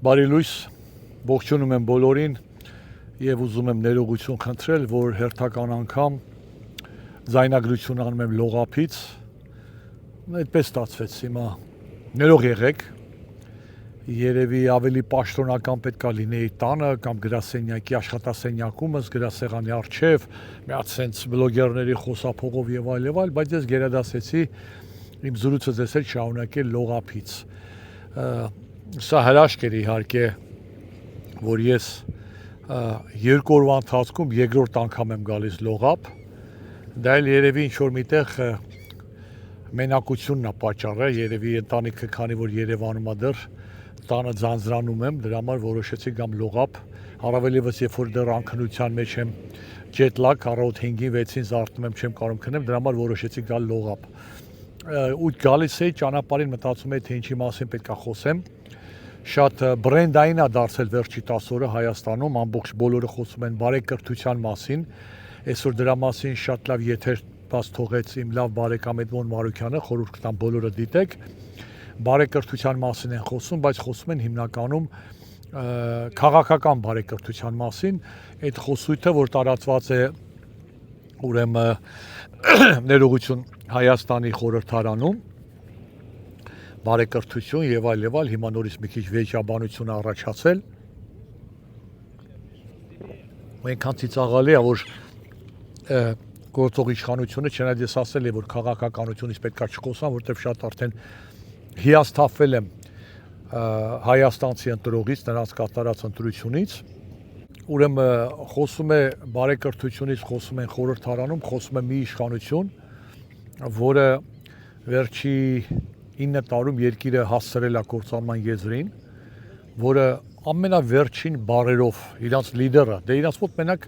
Բարի լույս, ողջունում եմ բոլորին եւ ուզում եմ ներողություն խնդրել, որ հերթական անգամ ձայնագրություն անում եմ լողափից։ Այդպես ստացվեց, հիմա ներող եղեք։ Երևի ավելի պաշտոնական պետքա լինեի տանը կամ գրասենյակի աշխատասենյակումս, գրասեղանի առջև, մի հատ sense բլոգերների խոսափողով եւ այլ, բայց ես գերադասեցի իմ զրույցը ձեզ հետ շարունակել լողափից։ Սա հրաշք էր իհարկե, որ ես երկու օրվա ընթացքում երկրորդ անգամ եմ գալիս լողափ, դա էլ երևի ինչ-որ միտեղ մենակությունն է պատճառը, երևի ընտանիքը, քանի որ Երևանում է դեռ, տանը ձանձրանում եմ, դրա համար որոշեցի գամ լողափ, առավել ևս երբ որ դեռ անքնության մեջ եմ, jet lag, առավոտ 5-ին 6-ին զարթնում եմ, չեմ կարող քնեմ, դրա համար որոշեցի գալ լողափ։ Ու գալիս էի ճանապարհին մտածում էի, թե ինչի մասին պետք է խոսեմ։ Շատ բրենդային է դարձել վերջի 10 օրը Հայաստանում, ամբողջ բոլորը խոսում են բարեկրթության մասին։ Այսօր դրա մասին շատ լավ եթեր բաց թողեց իմ լավ բարեկամ Էդմոն Մարուկյանը, խորհուրդ կտամ բոլորը դիտեք։ Բարեկրթության մասին են խոսում, բայց խոսում են հիմնականում քաղաքական բարեկրթության մասին։ Այդ խոսույթը, որ տարածված է ուրեմն ներողություն Հայաստանի խորհրդարանում, բարեկրթություն եւ այլ, հիմա նորից մի քիչ վեճաբանություն առաջացել։ Այնքան ծիծաղալի է, որ գործող իշխանությունը, չնայած ես ասել եմ, որ քաղաքականությունից պետքա չխոսամ, որտեղ շատ արդեն հիասթափվել եմ հայաստանցի ընտրողից, նրանց կատարած ընտրությունից։ Ուրեմն խոսում է բարեկրթությունից, խոսում են խորհրդարանում, խոսում է մի իշխանություն, որը վերջի 9 տարում երկիրը հասցրել է կործանման եզրին, որը ամենավերջին բարերով իրանց լիդերը, դե իրանց մոտ մենակ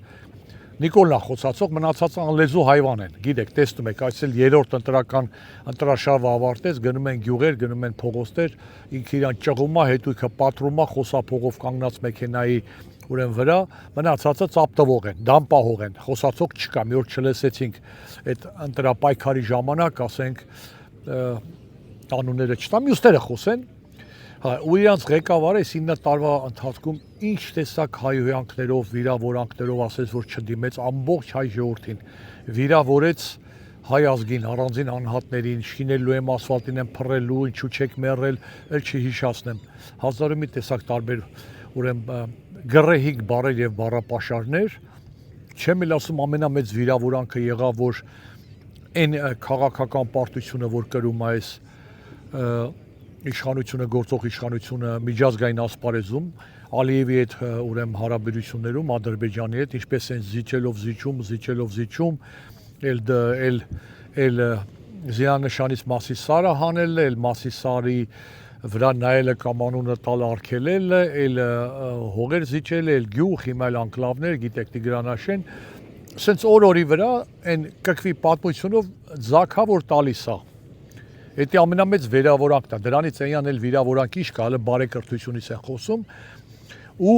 Նիկոլն է խոսացող, մնացածը անլեզու հայվան են, գիտեք, տեսնում եք, այս էլ երրորդ ընտրական ընտրաշարժը ավարտեց, գնում են գյուղեր, գնում են փողոցներ, ինքը իրան ճղում է, հետույքը պատռում է, խոսափողով կանգնած մեքենայի ուրեմն վրա, մնացածը ծապտվող են, դամպահող են, խոսացող չկա, մի օր չլսեցինք այդ ընտրապայքարի ժամանակ, ասենք անունները չտամ, մյուսները խոսեն, ու իրանց ղեկավարը 9 տարվա ընթացքում ինչ տեսակ հայհոյանքներով, վիրավորանքներով ասեց, որ չդիմեց ամբողջ հայ ժողովրդին, վիրավորեց հայ ազգին, առանձին անհատներին, շինելու եմ, ասֆալտին եմ փռելու, ինչու չեք մեռել, էլ չհիշացնեմ, հազարը մի տեսակ տարբեր ուրեմն գռեհիկ բառեր եւ բառապաշարներ, չեմ էլ ասում ամենամեծ վիրավորանքը եղավ, որ այն քաղաքական պարտությունը, որ կրում է այս իշխանությունը, գործող իշխանությունը միջազգային ասպարեզում, Ալիևի հետ ուրեմն հարաբերություններում, Ադրբեջանի հետ, ինչպես են զիջելով, էլ զինանշանից Մասիսարը հանել, էլ Մասիսարի վրա նայելը կամ անունը տալ արգելել, էլ հողեր զիջել, էլ գյուղ, հիմա էլ անկլավներ, գիտեք, Տիգրանաշեն, սենց օր-օրի վրա այն կկվի պատմությունով ձագա որ տալիս է։ Դա ամենամեծ վիրավորանքն է, դրանից այնյան էլ վիրավորանքի չկա, հələ բարեկրթությունից են խոսում, ու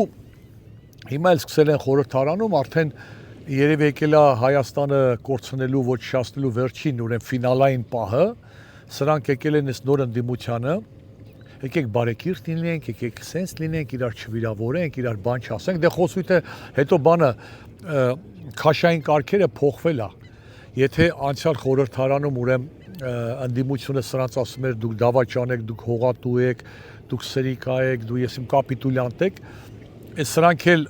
հիմա էլ սկսել են խորհրդարանում, արդեն երևի եկել է Հայաստանը կորցնելու, ոչնչացնելու վերջին ուրեմն ֆինալային պահը, սրանք եկել են այս նոր ընդդիմությանը, եկեք բարեկիրթ լինենք, եկեք սենց լինենք, իրար չվիրավորենք, իրար բան չասենք, դե խոսույթը հետո բանը քաշային կարգերը փոխվել է, եթե անցյալ խորհրդարանում ուրեմն ընդդիմությունը սրանց ասում էր դուք դավաճան եք, դուք հողատու եք, դուք սրիկա եք, դու ես իմ կապիտուլյանտ եք, այս սրանք էլ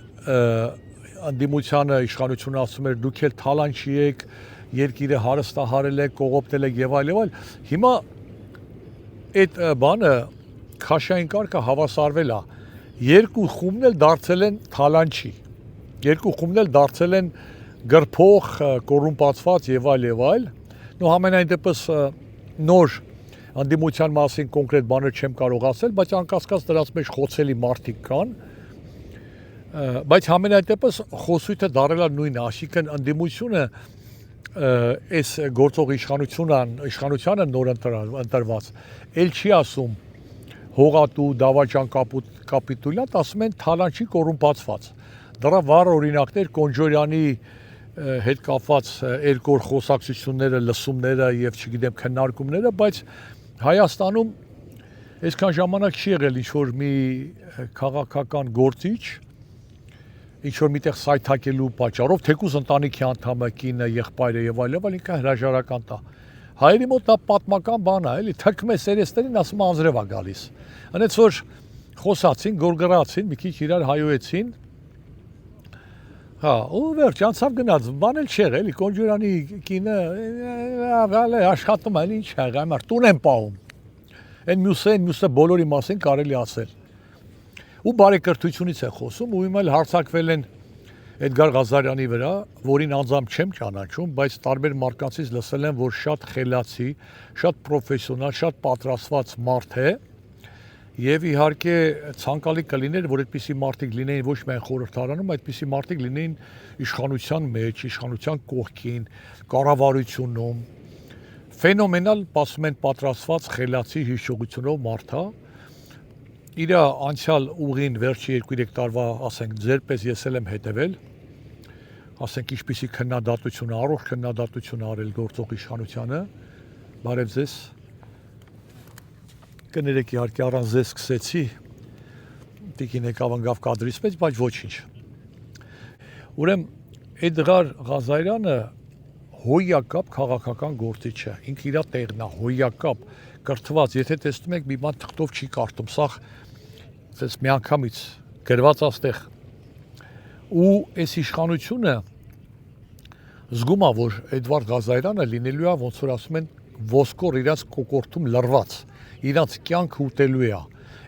ընդդիմությանը իշխանությունը ասում էր դուք էլ թալանչի եք, երկիրը հարստահարել եք, կողոպտել եք եւ այլ, հիմա այդ բանը քաշային կարգը հավասարվել է, երկու խումբն էլ դարձել են թալանչի, երկու խումբն էլ դարձել են գրփող, կոռումպացված եւ այլ, նո համենայն դեպս նոր ընդդիմության մասին կոնկրետ բաներ չեմ կարող ասել, բայց անկասկած դրանց մեջ խոցելի մարդիկ կան, բայց համենայն դեպս խոսույթը դարել է նույնը, այսինքն ընդդիմությունը այս գործող իշխանությանը նոր ընտրված, էլ չի ասում հողատու, դավաճան կապիտուլյանտ, ասում են թալանչի կոռումպացված, դրա վառ օրինակներ Կոնջորյանի հետ կապված երկու օր խոսակցությունները, լսումները եւ չգիտեմ քննարկումները, բայց Հայաստանում Այսքան ժամանակ չի եղել ինչ-որ մի քաղաքական գործիչ, ինչ-որ միտեղ սայթակելու պատճառով, թեկուզ ընտանիքի անդամը, կինը, եղբայրը եւ այլն, ինքը հրաժարական տա։ Հայերի մոտ դա պատմական բան է, էլի, թքում է սերեստերին, ասում է անձրև է գալիս։ Այնց որ խոսացին, գորգրացին, մի քիչ իրար հայոյեցին։ Հա, ու վերջ անցավ գնաց, բան էլ չեղել, էլի, կոնջուրանի կինը գալը աշխատում է, ինչ եղա, այմար տուն են պահում։ Այն մյուսը բոլորի մասին կարելի ասել։ Ու բարեկրթությունից է խոսում, ու հիմա էլ հարձակվել են Էդգար Ղազարյանի վրա, որին անձամբ չեմ ճանաչում, բայց տարբեր մարկանցից լսել եմ, որ շատ խելացի, շատ պրոֆեսիոնալ, շատ պատրաստված մարդ է, եւ իհարկե ցանկալի կլիներ, որ այդպիսի մարդիկ լինեին ոչ միայն խորհրդարանում, այդպիսի մարդիկ լինեին իշխանության մեջ, իշխանության կողքին, կառավարությունում։ Ֆենոմենալ, ասում են, պատրաստված խելացի հիշողությունով մարդ է։ Իր անցյալ ուղին վերջի 2-3 տարվա, ասենք, ձերպես ես եմ հետևել, ասենք, ինչպիսի քննադատություն, առողջ քննադատություն արել գործող իշխանությանը, բարև ձեզ, կներեք իհարկե առանց ձեզ սկսեցի, տիկին եկավ ընկավ կադրից մեջ, բայց ոչինչ։ Ուրեմն Էդգար Ղազարյանը հոյակապ քաղաքական գործիչ է, ինքը իր տեղն է, հոյակապ, կրթված, եթե տեսնում եք մի բան թղթով չի կարդում, սա այս միանգամից գրված աստեղ ու այս իշխանությունը զգում է, որ Էդվարդ Ղազարյանը լինելու է, ոնց որ ասում են, ոսկոր իրաց կոկորտում լրված, իրաց կյանք ուտելու է,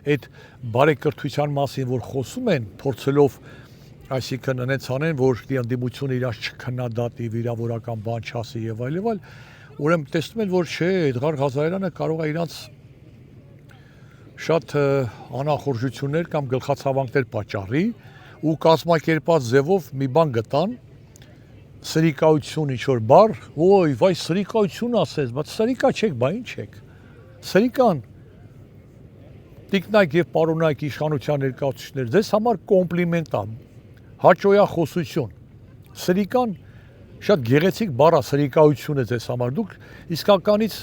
այդ բարեկրթության մասին, որ խոսում են, փորձելով, այսինքն այնց անեն, որ դիմությունը իրաց չքննադատի, վիրավորական բան չասի եւ այլ, ուրեմն տեսնում են, որ չէ, Էդգար Ղազարյանը կարող է իրաց շատ անախորժություններ կամ գլխացավանքներ պատճառի ու կազմակերպած ձևով մի բան գտան, սրիկայություն ինչ-որ բառ, ոյ, վայ, սրիկայություն ասես, բայց սրիկա չեք, բա ինչ եք։ Սրիկան, տիկնայք եւ պարոնայք իշխանության ներկայացուցիչներ, ձեզ համար կոմպլիմենտ է, հաճոյախոսություն։ Սրիկան շատ գեղեցիկ բառ է, սրիկայությունը ձեզ համար, դուք իսկականից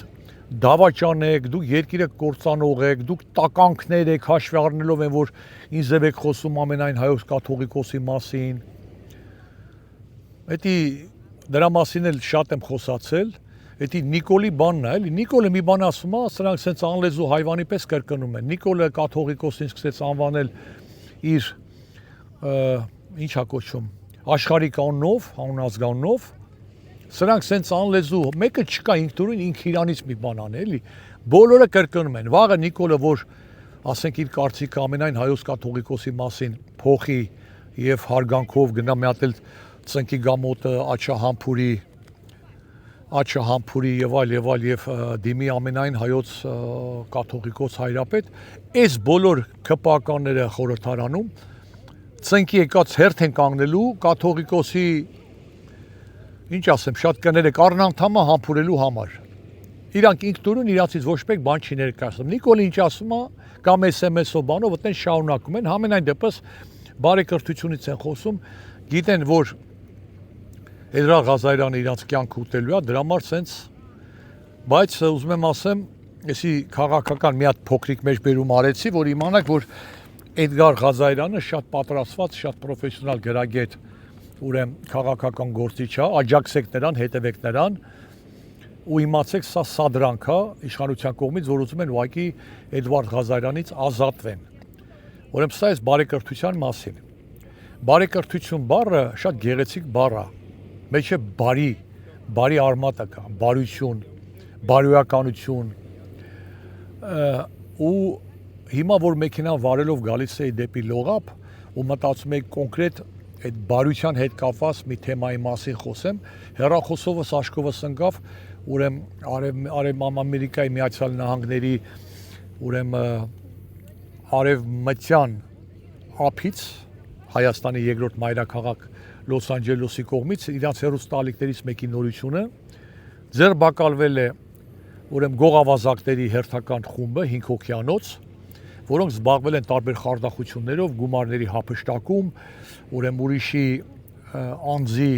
դավաճան եք, դուք երկիրը կործանող եք, դուք տականքներ եք, հաշվի առնելով են, որ ինձ եք խոսում ամենայն հայոց կաթողիկոսի մասին։ Էդի դրա մասին էլ շատ եմ խոսացել, էդի Նիկոլի բանն է, էլի, Նիկոլը մի բան ասում է, սրանք սենց անլեզու հայվանի պես կրկնում են։ Նիկոլը կաթողիկոսին սկսեց անվանել իր ինչա կոչում, աշխարհիկ անունով, անազգանունով։ Սրանք սենց անլեզու, մեկը չկա ինքնուրույն ինքը իրանից մի բան ան, էլի, բոլորը կրկնում են, վաղը Նիկոլը, որ ասենք իր կարծիքը ամենայն հայոց կաթողիկոսի մասին փոխի եւ հարգանքով գնա մի հատ էլ ծնկի գամոտը, աչահամփուրի եւ այլ եւ դիմի ամենայն հայոց կաթողիկոս հայրապետ, այս բոլոր ԿՊԱ-կանները խորհրդարանում ծնկի եկած հերթ են կանգնելու կաթողիկոսի ինչ ասեմ, շատ կները կառնանդամը համբուրելու համար։ Իրանք ինքնուրույն իրացից ոչ մեկ բան չի ներկայացնում։ Նիկոլը ինչ ասում է, կամ SMS-ով բանով այդտեն շարունակում են, համենայն դեպս բարեկրթությունից են խոսում, գիտեն, որ Էդգար Ղազարյանը իրանց կյանք ուտելու է, դրա համար սենց, բայց ուզում եմ ասեմ, էսի քաղաքական մի հատ փոքրիկ մեջբերում արեցի, որ իմանաք, որ Էդգար Ղազարյանը շատ պատրաստված, շատ պրոֆեսիոնալ գրագետ ուրեմն քաղաքական գործիչ է, աջակցեք նրան, հետևեք նրան ու իմացեք, սա սադրանք է իշխանության կողմից, որ ուզում են ուղղակի Էդվարդ Ղազարյանից ազատվեն։ Ուրեմն սա է բարեկրթության մասին։ Բարեկրթություն բառը շատ գեղեցիկ բառ է։ Մեջ է բարի արմատը կա, բարություն, բարոյականություն ու հիմա որ մեքենան վարելով գալիս է դեպի Լողափ ու մտածում եք կոնկրետ այդ բարության հետ կապված մի թեմայի մասին խոսեմ, հեռախոսովս աշկովս ընկավ, ուրեմն Ամերիկայի Միացյալ Նահանգների ուրեմն արևմտյան ափից Հայաստանի երկրորդ մայրաքաղաք Լոս Անջելեսի կողմից իրանց հեռուստաալիքներից մեկի նորությունը ձերբակալվել է ուրեմն գողավազակների հերթական խումբը 5 հոգյանոց, որոնք զբաղվել են տարբեր խարդախություններով, գումարների հափշտակում, ուրեմն ուրիշի անձի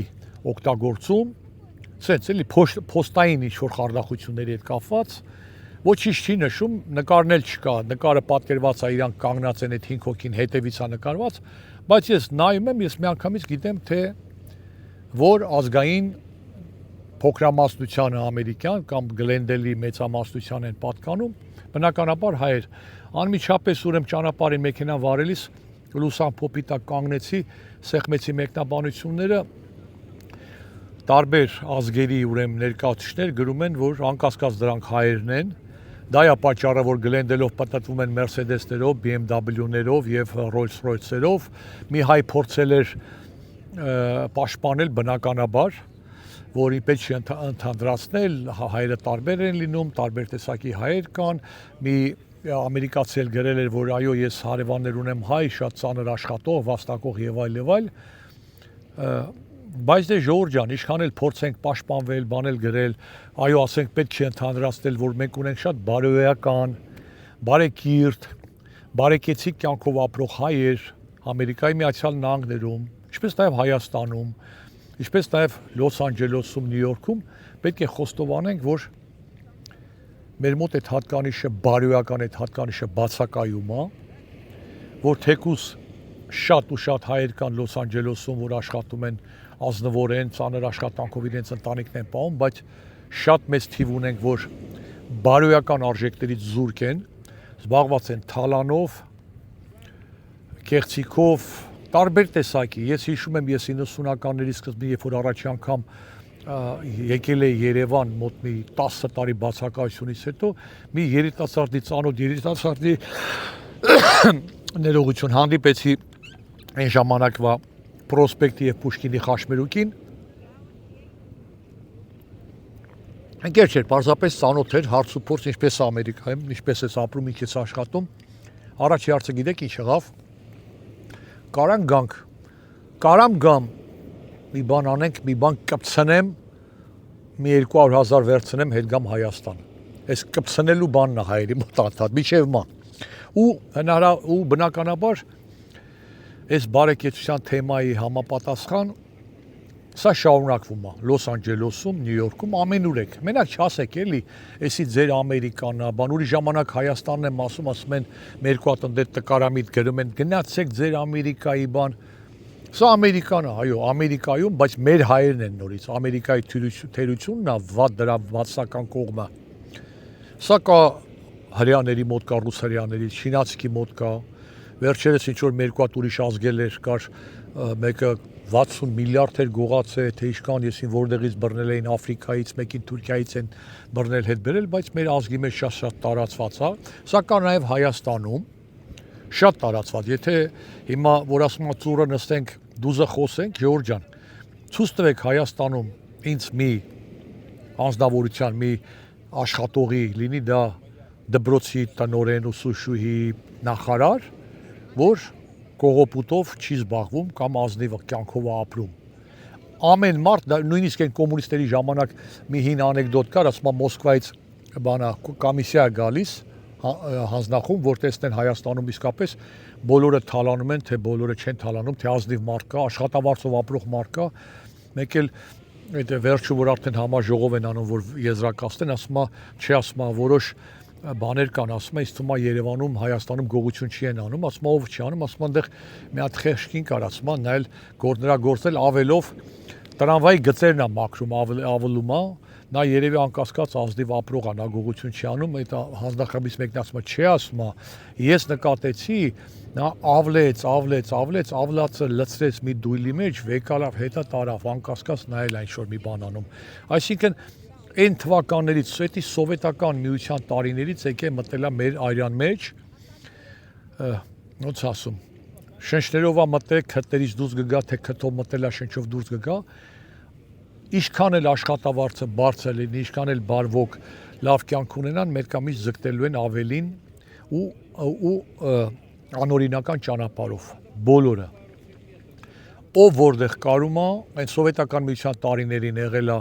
օգտագործում, ցենց էլի փոստային ինչ-որ խարդախությունների հետ կապված, Ոչինչ չի նշում, նկարն էլ չկա, նկարը պատկերված է, իրանք կանգնած են այդ 5 հոգին հետևից է նկարված, բայց ես նայում եմ, ես միանգամից գիտեմ, թե որ ազգային փոքրամասնությանը ամերիկյան կամ Գլենդելի մեծամասնության են պատկանում, բնականաբար հայեր։ Անմիջապես ուրեմն ճանապարհին մեքենան վարելիս լուսան փոփի տակ կանգնեցի, սեղմեցի մեկնաբանությունները, տարբեր ազգերի ուրեմն ներկայացուցիչներ գրում են, որ անկասկած դրանք հայերն են։ Դա է պատճառը, որ Գլենդելով պատտվում են Mercedes-ներով, BMW-ներով եւ Rolls-Royce-երով։ Մի հայ փորձել էր պաշտպանել բնականաբար, որին պետք չի ընդհանրացնել, հայերը տարբեր են լինում, տարբեր տեսակի հայեր կան, մի ամերիկացի էլ գրել էր, որ այո, ես հարևաններ ունեմ հայ, շատ ծանր աշխատող, վաստակող եւ այլ, բայց դե Ժողովուրդ ջան, ինչքան էլ փորձենք պաշտպանվել, բանել գրել, այո, ասենք պետք չի ընդհանրացնել, որ մենք ունենք շատ բարոյական, բարեկիրթ, բարեկեցիկ կյանքով ապրող հայեր Ամերիկայի Միացյալ Նահանգներում, ինչպես նաև Հայաստանում, ինչպես նաև Լոս Անջելեսում, Նյու Յորքում, պետք է խոստովանենք, որ մեր մոտ այդ հատկանիշը բարոյական այդ հատկանիշը բացակայում է, որ թեկուզ շատ ու շատ հայեր կան Լոս Անջելեսում, որ աշխատում են ազնվորեն, ծանր աշխատանքով իրենց ընտանիքն են պահում, բայց շատ մեծ թիվ ունենք, որ բարոյական արժեքներից զուրկ են, զբաղված են թալանով, կեղծիքով, տարբեր տեսակի։ Ես հիշում եմ, ես 90-ականների սկզբին, երբ որ առաջի անգամ եկել էի Երևան մոտ մի 10 տարի բացակայությունից հետո, մի երիտասարդի, ծանոթ երիտասարդի ներողություն հանդիպեցի այն ժամանակվա Պրոսպեկտի եւ Պուշկինի խաչմերուկին։ Ընկեր չէր, պարզապես ծանոթ էր, հարց ու փորձ ինչպես է Ամերիկայում, ինչպես է ապրում, ինչ է աշխատում։ Առաջի հարցը գիտեք ինչ եղավ։ Կարամ գամ, մի բան անենք, մի բան կպցնեմ, մի 200,000 վերցնեմ, հետ գամ Հայաստան։ Այս կպցնելու բանն է հայերի մոտ անդադ, միջև ման։ Ու բնականաբար այս բարեկեցության թեմայի համապատասխան սա շարունակվում է Լոս Անջելեսում, Նյու Յորքում, ամենուր եք։ Մենակ չասեք էլի, էսի ձեր Ամերիկան է, բան ուրիշ ժամանակ Հայաստանն եմ ասում են, մեր կու հատ ընդ տկարամիտ գրում են, գնացեք ձեր Ամերիկայի բան։ Սա Ամերիկան է, այո, Ամերիկայում, բայց մեր հայերն են նորից, Ամերիկայի թերությունն է դրա վատսական կողմը։ Սա կա հրեաների մոտ կա, ռուս հրեաների, չինացիքի մոտ կա, վերջերս ինչ որ մեր կուատ ուրիշ ազգել էր, կար մեկը 60 միլիարդ էր գողաց է, թե ինչքան եսին որտեղից բռնել էին Աֆրիկայից, մեկին Թուրքիայից են բռնել հետ բերել, բայց մեր ազգի մեջ շատ տարածված է, սա կա նաև Հայաստանում, շատ տարածված, եթե հիմա որ ասում եմ ծուրը նստենք, դուզը խոսենք, Ժողովուրդ ջան, ցույց տվեք Հայաստանում ինձ մի անձնավորության, մի աշխատողի լինի դա դպրոցի տնօրեն, ուսուցչուհի, նախարար, որ կողոպուտով չի զբաղվում կամ ազնիվ կյանքով է ապրում։ Ամեն մարդ, նույնիսկ այն կոմունիստերի ժամանակ մի հին անեկդոտ կար, ասում եմ Մոսկվայից բանա կոմիսիա է գալիս հանձնախումբ, որ տեսնեն Հայաստանում իսկապես բոլորը թալանում են, թե բոլորը չեն թալանում, թե ազնիվ մարդ կա, աշխատավարձով ապրող մարդ կա, մեկ էլ այդ վերջը որ արդեն համաժողով են անում, որ եզրակացնեն, ասում է, չի ասում է, որոշ բաներ կան, ասում է, ինձ թվում է Երևանում, Հայաստանում գողություն չի են անում, ասում է, ով չի անում, ասում է, այնտեղ մի հատ խեղճ կար, ասում է, նայել նրա գործել ավելով տրամվայի գծերն է մաքրում, ավելում է, նա երևի անկասկած ազնիվ ապրող է, նա գողություն չի անում, այդ հանձնախմբից մեկն ասում է, չի ասում է, ես նկատեցի, նա ավլացը լցրեց մի դույլի մեջ, վեկալավ, հետա տարավ, անկասկած նայել այն ինչ-որ մի բան անում։ Այսինքն այն թվականներից, էդի սովետական միության տարիներից եկե մտել է մեր արյան մեջ, ոնց ասում, շնչներով է մտել, քթներից դուրս գգա, թե քթով մտել է շնչով դուրս գգա, ինչքան էլ աշխատավարձը բարձր լինի, ինչքան էլ բարվոք լավ կյանք ունենան, մեր կամից ձգտելու են ավելին ու անօրինական ճանապարհով, բոլորը։ Ով որտեղ կարում է, այն սովետական միության տարիներին եղել է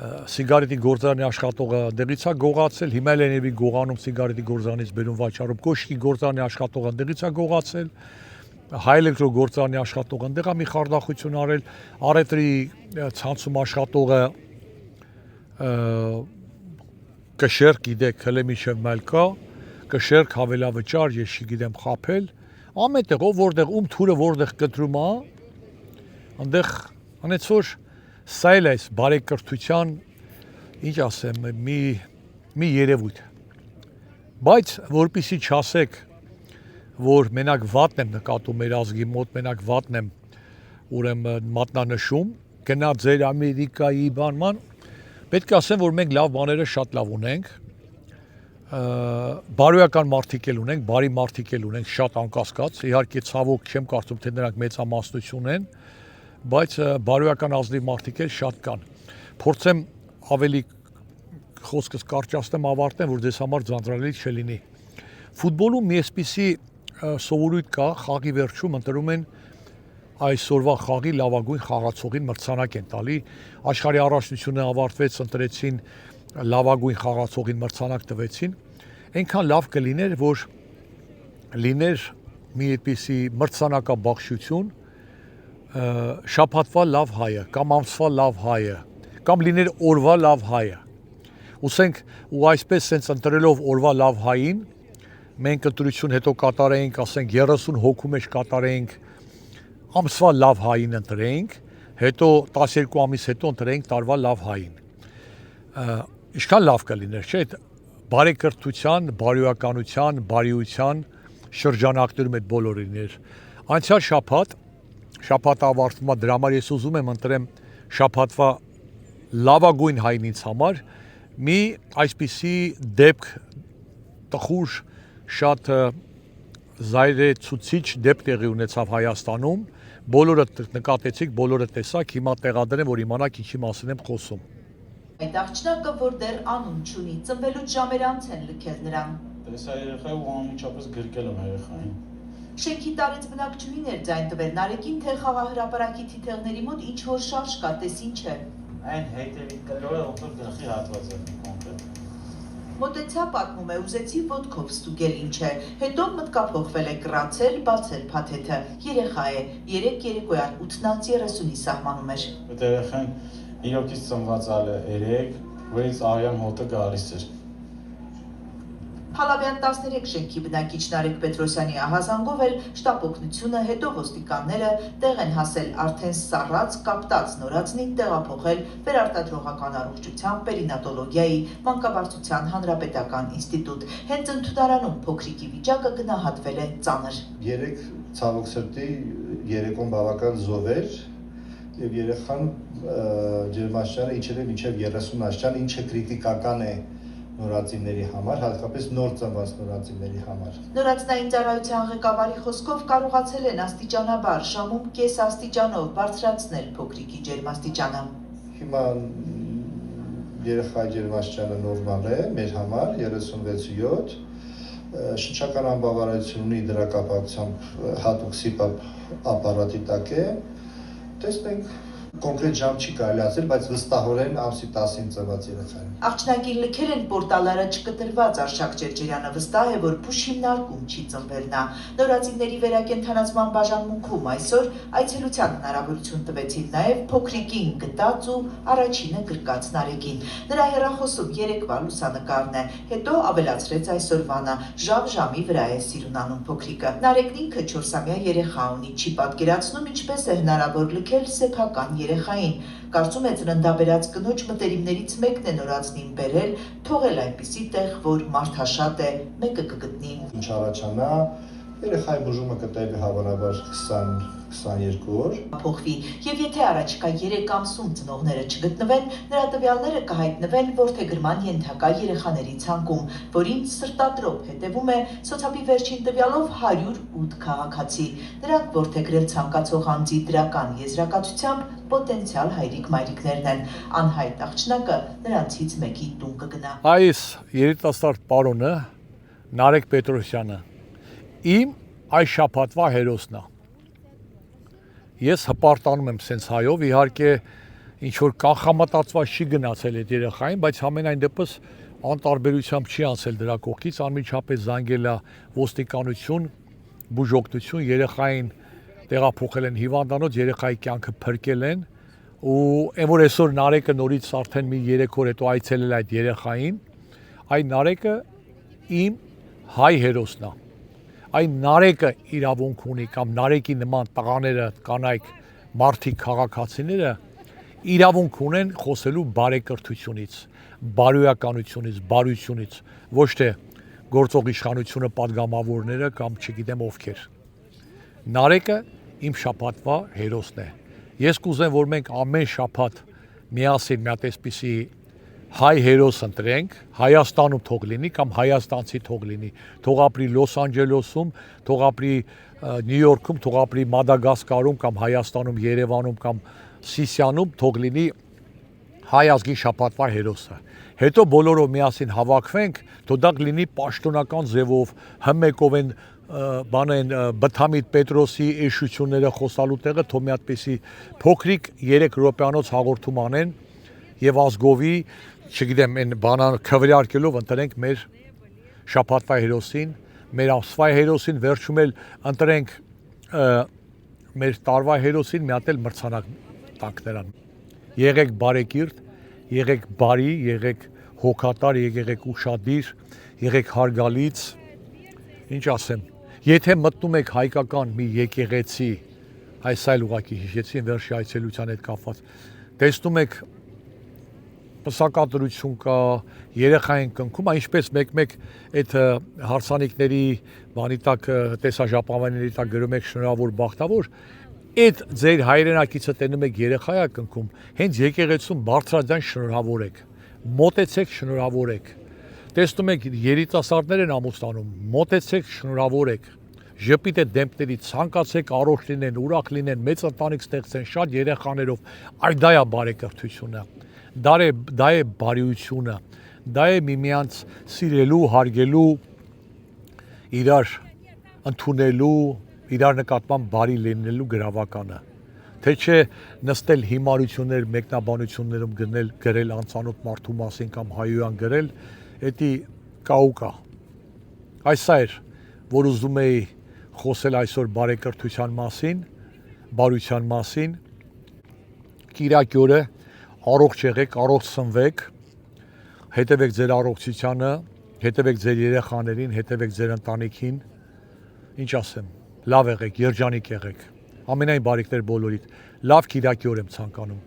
սիգարետի գործարանի աշխատողը դեղից է գողացել, հիմա էլ էներվի գողանում սիգարետի գործարանից բերում վաճառում, կոշկի գործարանի աշխատողը դեղից է գողացել, հայ էլեկտրո գործարանի աշխատողը ընդեղ է մի խարդախություն արել, առևտրի ցանցում աշխատողը կշերք գիտեք հələ միշև մել կա, կշերք հավելավճար, ես չգիտեմ խափել, ամենտեղ ով որտեղ ում թուրը որտեղ կտրում է, այնտեղ անեց որ սա էլ է բարեկրթության, ինչ ասեմ, մի երևույթ։ Բայց որպեսզի չասեք, որ մենակ վատն եմ նկատում մեր ազգի մոտ, մենակ վատն եմ ուրեմն մատնանշում, գնա ձեր Ամերիկայի բանման, պետք է ասեմ, որ մենք լավ բաները շատ լավ ունենք, բարոյական մարդիկ էլ ունենք, բարի մարդիկ էլ ունենք, շատ անկասկած, իհարկե ցավոք չեմ կարծում, թե նրանք մեծամասնություն են, բայց բարոյական ազնիվ մարդիկ էլ շատ կան։ Փորձեմ ավելի խոսքս կարճացնեմ, ավարտեմ, որ ձեզ համար ձանձրալի չլինի։ Ֆուտբոլում մի այսպիսի սովորույթ կա, խաղի վերջում ընտրում են այսօրվա խաղի լավագույն խաղացողին մրցանակ են տալի։ Աշխարհի առաջնությունը ավարտվեց, ընտրեցին լավագույն խաղացողին մրցանակ տվեցին։ Այնքան լավ կլիներ, որ լիներ մի այդպիսի մրցանակաբաշխություն, շաբաթվա լավ հայը, կամ ամսվա լավ հայը, կամ լիներ օրվա լավ հայը։ Ուսենք ու այսպես սենց ընտրելով օրվա լավ հային, մենք ընտրություն հետո կատարեինք, ասենք 30 հոգու մեջ կատարեինք, ամսվա լավ հային ընտրեինք, հետո 12 ամիս հետո ընտրեինք տարվա լավ հային։ Ինչքան լավ կլիներ, չէ՞, բարեկրթության, բարոյականության, բարիության շրջանակներում այդ բոլորին էր։ Անցյալ շաբաթ ավարտվում է, դրա համար ես ուզում եմ ընտրեմ շաբաթվա լավագույն հային ինձ համար, մի այսպիսի դեպք տխուր շատ զայրեցուցիչ դեպք տեղի ունեցավ Հայաստանում, բոլորը նկատեցիք, բոլորը տեսաք, հիմա տեղադրեմ, որ իմանաք ինչի մասին եմ խոսում։ Այդ աղջնակը, որ դեռ անուն չունի, ծնվելուց ժամեր անց են լքել նրան։ Տեսա երեխայի ու անմիջապես գրկել եմ երեխային։ Շենքի տարեց բնակչուհիներ ձայն տվեր Նարեկին, թե խաղահրապարակի թիթեղների մոտ ինչ որ շարժ կա, տես ինչ է։ Այն հետևի կլորը ոնց գլխի հատված է կոնկրետ։ Մոտեցա պատմում է, ուզեցի ոտքով ստուգել ինչ է, հետո մտկափոխվել է կռացել, բացել փաթեթը, երեխա է, 3 երեկոյան 8:30-ի սահմանում էր։ Այդ երեխան իրոքից ծնված ալ է 3, որից արյան հոտը գալիս էր։ Հալավյան 13 շենքի բնակիչ Նարեկ Պետրոսյանի ահազանգով էլ շտապ օգնությունը, հետո ոստիկանները տեղ են հասել արդեն սառած, կապտած նորածնին տեղափոխել վերարտադրողական առողջության, պերինատոլոգիայի, մանկաբարձության հանրապետական ինստիտուտ։ Հենց ընդունարանում փոքրիկի վիճակը գնահատվել է ծանր։ 3 ցավոք սրտի երեկոն բավական զով էր եւ երեխան ջերմաստիճանը իջել է մինչեւ 30 աստիճան, ինչը կրիտիկական է նորածինների համար, հատկապես նոր ծնված նորածինների համար։ Նորածնային ծառայության ղեկավարի խոսքով կարողացել են աստիճանաբար ժամում կես աստիճանով բարձրացնել փոքրիկի ջերմաստիճանը։ Հիմա երեխայի ջերմաստիճանը նորմալ է մեր համար 36.7, շնչական անբավարարություն ունի, դրա կապակցությամբ հատուկ CPAP ապարատի տակ է։ Տեսնենք կոնկրետ ժամ չի կարելի ասել, բայց վստահորեն ամսի 10-ին ծնված երեխային։ Աղջնակին լքել են պորտալարը չկտրված Արշակ Ջերջերյանը վստահ է, որ փուշ հիմնարկում չի ծնվել նա։ Նորածինների վերակենդանացման բաժանմունքում այսօր այցելության հնարավորություն տվեցին նաև փոքրիկին գտած ու առաջինը գրկած Նարեկին։ Նրա հեռախոսում երեկվա լուսանկարն է, հետո ավելացրեց այսօրվանը, ժամ-ժամի վրա է սիրունանում փոքրիկը։ Նարեկն ինքը 4-ամյա երեխա ունի, չի պատկերացնում ինչպես է հնարավոր լքել սեփական երեխային։ Կարծում է ծննդաբերած կնոջ մտերիմներից մեկն է նորածնին բերել, թողել այնպիսի տեղ, որ մարդաշատ է, մեկը կգտնի։ Ինչ առաջանա, երեխայի բուժումը կտևի հավանաբար 20-22 օր։ Փոխվի, եւ եթե առաջիկա 3 ամսում ծնողները չգտնվեն, նրա տվյալները կհայտնվեն որդեգրման ենթակա երեխաների ցանկում, որին սրտատրոփ հետևում է սոցիալի վերջին տվյալով 108 քաղաքացի։ Նրանք որդեգրել ցանկացող անձի դրական եզրակացությամբ պոտենցիալ հայրիկ-մայրիկներն են։ Անհայտ աղջնակը նրանցից մեկի տուն կգնա։ Այս երիտասարդ պարոնը Նարեկ Պետրոսյանը իմ այս շաբաթվա հերոսն է։ Ես հպարտանում եմ սենց հայով, իհարկե ինչ որ կանխամտածված չի գնացել այդ երեխային, բայց համենայն դեպս անտարբերությամբ չի անցել դրա կողքից, անմիջապես զանգել է ոստիկանություն, բուժօգնություն, երեխային տեղափոխել են հիվանդանոց, երեխայի կյանքը փրկել են ու այն որ այսօր Նարեկը նորից արդեն մի 3 օր հետո այցելել այդ երեխային, Այն Նարեկը իմ հայ հերոսն է։ Այն Նարեկը իրավունք ունի կամ Նարեկի նման տղաները, կանայք, մարդիկ, քաղաքացիները իրավունք ունեն խոսելու բարեկրթությունից, բարոյականությունից, բարությունից, ոչ թե գործող իշխանությունը падգամավորները կամ չգիտեմ ովքեր։ Նարեկը իմ շաբաթվա հերոսն է։ Ես կուզեմ, որ մենք ամեն շաբաթ միասին մի հատ այսպիսի հայ հերոս ընտրենք, Հայաստանում թող լինի կամ հայաստանցի թող լինի, թող ապրի Լոս Անջելեսում, թող ապրի Նյու Յորքում, թող ապրի Մադագասկարում կամ Հայաստանում, Երևանում կամ Սիսիանում, թող լինի հայ ազգի շաբաթվա հերոսը։ Հետո բոլորով միասին հավաքվենք, թող դա լինի պաշտոնական ձևով, հմեկով են բանեն Բթամիտ Պետրոսի էշությունները խոսալու տեղը թող մի հատպիսի փոքրիկ 3 րոպեանոց հաղորդում անեն եւ ազգովի, չգիտեմ, այն բանան քվեարկելով ընտրենք մեր շաբաթվա հերոսին, մեր ամսվա հերոսին, վերջում էլ ընտրենք մեր տարվա հերոսին, մի հատ էլ մրցանակ տանք նրան։ Եղեք բարեկիրթ, եղեք բարի, եղեք հոգատար, եղեք ուշադիր, եղեք հարգալից, ինչ ասեմ, եթե մտնում եք հայկական մի եկեղեցի, այս այլ ուղակի հիշեցին վերջի այցելության հետ կապված, տեսնում եք պսակադրություն կա, երեխային կնքում, ինչպես մեկ-մեկ այդ հարսանիքների բանի տակ, տեսաժապավենների տակ գրում եք շնորհավոր բախտավոր, այդ ձեր հայրենակիցը տենում եք երեխայա կնքում, հենց եկեղեցում բարձրաձայն շնորհավոր եք, մոտեցեք շնորհավոր եք, տեսնում եք երիտասարդներ են ամուսնանում, մոտեցեք շնորհավոր եք, ժպիտ այդ դեմքների ցանկացեք առողջ լինեն, ուրախ լինեն, մեծ ընտանիք ստեղծեն, շատ երեխաներով, այ դա է բարեկրթությունը, դա է բարիությունը, դա է միմյանց սիրելու, հարգելու, իրար ընդունելու, իրար նկատմամբ բարի լինելու գրավականը, թե չէ նստել հիմարություններ, մեկնաբանություններում գրել անծանոթ մարդու մասին կամ հայոյան գրել, էդի կաուկա։ Այս էր, որ ուզում էի խոսել այսօր բարեկրթության մասին, բարության մասին, Կիրակի օրը առողջ եղեք, առողջ սնվեք, հետևեք ձեր առողջությանը, հետևեք ձեր երեխաներին, հետևեք ձեր ընտանիքին, ինչ ասեմ, լավ եղեք, երջանիկ եղեք, ամենայն բարիքներ բոլորիդ, լավ Կիրակի օր եմ ցանկանում։